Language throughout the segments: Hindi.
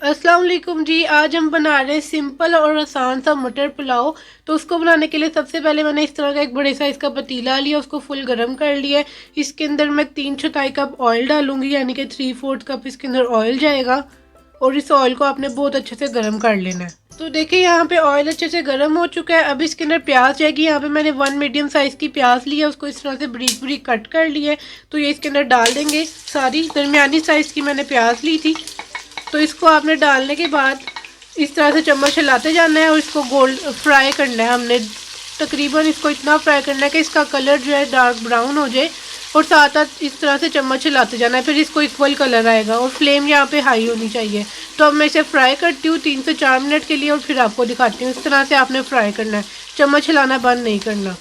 अस्सलाम वालेकुम जी। आज हम बना रहे हैं सिंपल और आसान सा मटर पुलाव। तो उसको बनाने के लिए सबसे पहले मैंने इस तरह का एक बड़े साइज़ का पतीला लिया, उसको फुल गर्म कर लिया है। इसके अंदर मैं 3/4 कप ऑयल डालूंगी, यानी कि 3/4 कप इसके अंदर ऑयल जाएगा। और इस ऑयल को आपने बहुत अच्छे से गर्म कर लेना है। तो देखिए यहाँ पे ऑयल अच्छे से गर्म हो चुका है। अब इसके अंदर प्याज जाएगी। यहाँ पे मैंने 1 मीडियम साइज़ की प्याज ली है, उसको इस तरह से बारीक बारीक कट कर लिया है। तो ये इसके अंदर डाल देंगे। सारी दरमियानी साइज़ की मैंने प्याज ली थी। तो इसको आपने डालने के बाद इस तरह से चम्मच हिलाते जाना है और इसको गोल्ड फ्राई करना है। हमने तकरीबन इसको इतना फ्राई करना है कि इसका कलर जो है डार्क ब्राउन हो जाए, और साथ साथ इस तरह से चम्मच हिलाते जाना है, फिर इसको इक्वल कलर आएगा। और फ्लेम यहाँ पे हाई होनी चाहिए। तो अब मैं इसे फ्राई करती हूँ 3 से 4 मिनट के लिए, और फिर आपको दिखाती हूँ। इस तरह से आपने फ्राई करना है, चम्मच हिलाना बंद नहीं करना।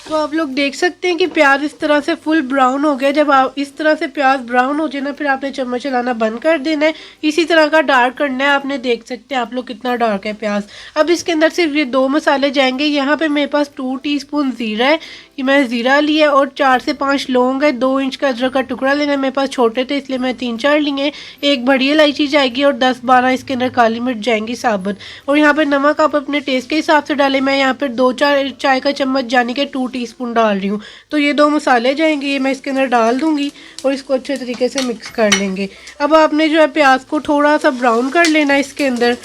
तो आप लोग देख सकते हैं कि प्याज इस तरह से फुल ब्राउन हो गया। जब आप इस तरह से प्याज ब्राउन हो जाए ना, फिर आपने चम्मच चलाना बंद कर देना है। इसी तरह का डार्क करना है। आपने देख सकते हैं आप लोग कितना डार्क है प्याज। अब इसके अंदर सिर्फ ये 2 मसाले जाएंगे। यहाँ पे मेरे पास 2 टीस्पून ज़ीरा है, ये मैंने ज़ीरा लिया, और 4 से 5 लौंग है। 2 इंच का अदरक का टुकड़ा लेना है, मेरे पास छोटे थे इसलिए मैं 3-4 लिए। एक बड़ी इलायची जाएगी और 10-12 इसके अंदर काली मिर्च जाएंगी साबुत। और यहाँ पे नमक आप अपने टेस्ट के हिसाब से डालें। मैं यहाँ पर 2-4 चाय का चम्मच यानी कि 2 टीस्पून डाल रही हूँ। तो ये 2 मसाले जाएंगे, ये मैं इसके अंदर डाल दूँगी और इसको अच्छे तरीके से मिक्स कर लेंगे। अब आपने जो है प्याज को थोड़ा सा ब्राउन कर लेना है इसके अंदर।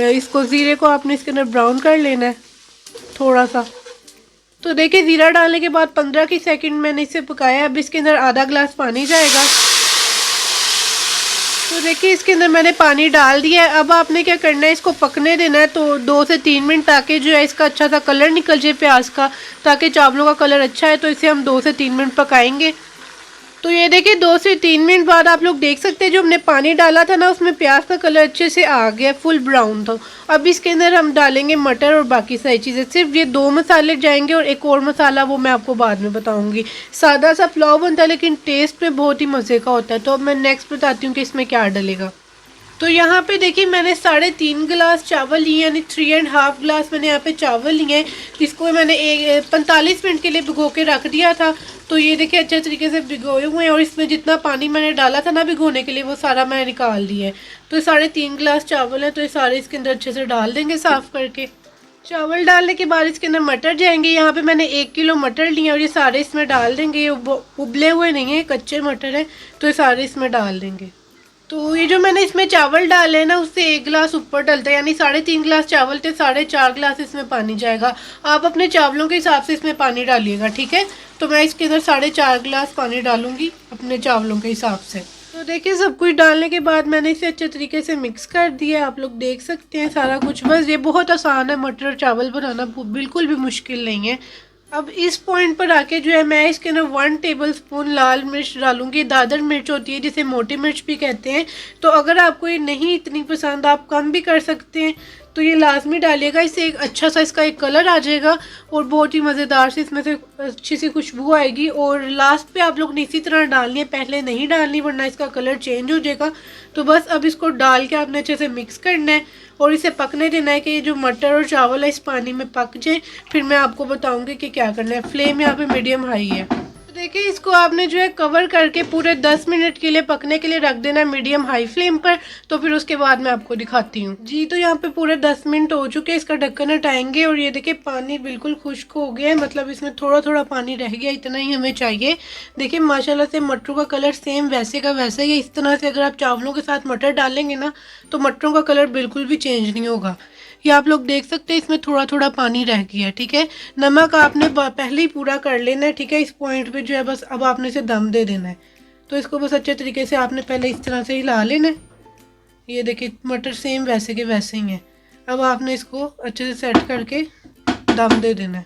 इसको ज़ीरे को आपने इसके अंदर ब्राउन कर लेना है थोड़ा सा। तो देखिए ज़ीरा डालने के बाद 15 की सेकंड मैंने इसे पकाया। अब इसके अंदर आधा गिलास पानी जाएगा। तो देखिए इसके अंदर मैंने पानी डाल दिया है। अब आपने क्या करना है, इसको पकने देना है। तो 2 से 3 मिनट, ताकि जो है इसका अच्छा सा कलर निकल जाए प्याज का, ताकि चावलों का कलर अच्छा है। तो इसे हम 2 से 3 मिनट पकाएंगे। तो ये देखिए 2 से 3 मिनट बाद आप लोग देख सकते हैं जो हमने पानी डाला था ना, उसमें प्याज का कलर अच्छे से आ गया, फुल ब्राउन था। अब इसके अंदर हम डालेंगे मटर और बाकी सारी चीज़ें। सिर्फ ये 2 मसाले जाएंगे, और एक और मसाला वो मैं आपको बाद में बताऊंगी। सादा सा पुलाव बनता है लेकिन टेस्ट में बहुत ही मज़े का होता है। तो अब मैं नेक्स्ट बताती हूँ कि इसमें क्या डलेगा। तो यहाँ पे देखिए मैंने 3.5 गिलास चावल लिए, यानी 3.5 गिलास मैंने यहाँ पे चावल लिए हैं। इसको मैंने 45 मिनट के लिए भिगो के रख दिया था। तो ये देखिए अच्छे तरीके से भिगोए हुए हैं, और इसमें जितना पानी मैंने डाला था ना भिगोने के लिए, वो सारा मैंने निकाल दिया है। तो 3.5 गिलास चावल है, तो ये सारे इसके अंदर अच्छे से डाल देंगे साफ़ करके। चावल डालने के बाद इसके अंदर मटर जाएंगे। यहाँ पे मैंने 1 किलो मटर लिए, और ये सारे इसमें डाल देंगे। ये उबले हुए नहीं है, कच्चे मटर हैं, तो ये सारे इसमें डाल देंगे। तो ये जो मैंने इसमें चावल डाले हैं ना, उससे 1 गिलास ऊपर डलता है, यानी 3.5 गिलास चावल थे, 4.5 गिलास इसमें पानी जाएगा। आप अपने चावलों के हिसाब से इसमें पानी डालिएगा, ठीक है। तो मैं इसके अंदर 4.5 गिलास पानी डालूंगी अपने चावलों के हिसाब से। तो देखिए सब कुछ डालने के बाद मैंने इसे अच्छे तरीके से मिक्स कर दिया। आप लोग देख सकते हैं सारा कुछ। बस ये बहुत आसान है, मटर और चावल बनाना बिल्कुल भी मुश्किल नहीं है। अब इस पॉइंट पर आके जो है मैं इसके अंदर 1 टेबल स्पून लाल मिर्च डालूंगी। दादर मिर्च होती है, जिसे मोटी मिर्च भी कहते हैं। तो अगर आपको ये नहीं इतनी पसंद, आप कम भी कर सकते हैं। तो ये लाजमी डालिएगा, इससे एक अच्छा सा इसका एक कलर आ जाएगा, और बहुत ही मज़ेदार से इसमें से अच्छी सी खुशबू आएगी। और लास्ट पे आप लोग ने इसी तरह डालनी है, पहले नहीं डालनी वरना इसका कलर चेंज हो जाएगा। तो बस अब इसको डाल के आपने अच्छे से मिक्स करना है, और इसे पकने देना है कि ये जो मटर और चावल है इस पानी में पक जाए। फिर मैं आपको बताऊंगी कि क्या करना है। फ्लेम यहाँ पे मीडियम हाई है। तो देखिए इसको आपने जो है कवर करके पूरे 10 मिनट के लिए पकने के लिए रख देना है मीडियम हाई फ्लेम पर। तो फिर उसके बाद मैं आपको दिखाती हूँ जी। तो यहाँ पे पूरे 10 मिनट हो चुके हैं। इसका ढक्कन हटाएंगे, और ये देखिए पानी बिल्कुल खुश्क हो गया है, मतलब इसमें थोड़ा थोड़ा पानी रह गया, इतना ही हमें चाहिए। देखिए माशाल्लाह से मटरों का कलर सेम वैसे का वैसा ही है। इस तरह से अगर आप चावलों के साथ मटर डालेंगे ना, तो मटरों का कलर बिल्कुल भी चेंज नहीं होगा। ये आप लोग देख सकते हैं इसमें थोड़ा थोड़ा पानी रह गया है, ठीक है। नमक आपने पहले ही पूरा कर लेना है, ठीक है। इस पॉइंट पे जो है बस अब आपने इसे दम दे देना है। तो इसको बस अच्छे तरीके से आपने पहले इस तरह से हिला लेना है। ये देखिए मटर सेम वैसे के वैसे ही हैं। अब आपने इसको अच्छे से सेट करके दम दे देना है।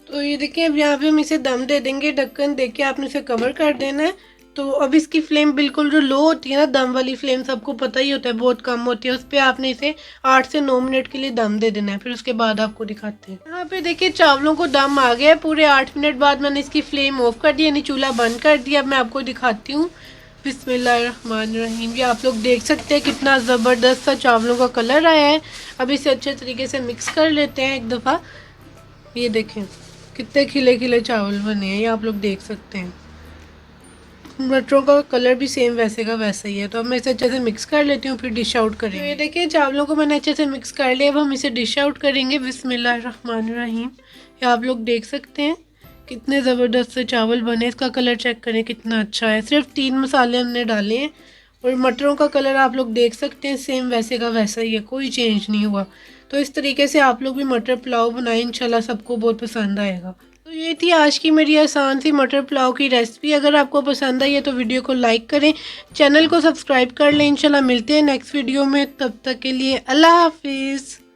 तो ये देखिए अब यहाँ पे हम इसे दम दे देंगे। ढक्कन दे के आपने इसे कवर कर देना है। तो अब इसकी फ्लेम बिल्कुल जो लो होती है ना, दम वाली फ्लेम सबको पता ही होता है बहुत कम होती है, उस पर आपने इसे 8 से 9 मिनट के लिए दम दे देना है। फिर उसके बाद आपको दिखाते हैं। यहाँ पे देखिए चावलों को दम आ गया है। पूरे 8 मिनट बाद मैंने इसकी फ्लेम ऑफ कर दी, यानी चूल्हा बंद कर दिया। अब मैं आपको दिखाती हूँ। बिस्मिल्लाहिर्रहमानिर्रहीम। ये आप लोग देख सकते हैं कितना ज़बरदस्त सा चावलों का कलर आया है। अब इसे अच्छे तरीके से मिक्स कर लेते हैं एक दफ़ा। ये देखें कितने खिले खिले चावल बने हैं, ये आप लोग देख सकते हैं। मटरों का कलर भी सेम वैसे का वैसा ही है। तो अब मैं इसे अच्छे से मिक्स कर लेती हूँ, फिर डिश आउट करेंगे। तो ये देखिए चावलों को मैंने अच्छे से मिक्स कर लिया। अब हम इसे डिश आउट करेंगे। बिस्मिल्लाहिर्रहमानिर्रहीम। ये आप लोग देख सकते हैं कितने ज़बरदस्त से चावल बने। इसका कलर चेक करें कितना अच्छा है। सिर्फ 3 मसाले हमने डाले हैं और मटरों का कलर आप लोग देख सकते हैं सेम वैसे का वैसा ही है, कोई चेंज नहीं हुआ। तो इस तरीके से आप लोग भी मटर पुलाव बनाएं, इंशाल्लाह सबको बहुत पसंद आएगा। तो ये थी आज की मेरी आसान सी मटर पुलाव की रेसिपी। अगर आपको पसंद आई है तो वीडियो को लाइक करें, चैनल को सब्सक्राइब कर लें। इंशाल्लाह मिलते हैं नेक्स्ट वीडियो में, तब तक के लिए अल्लाह हाफिज़।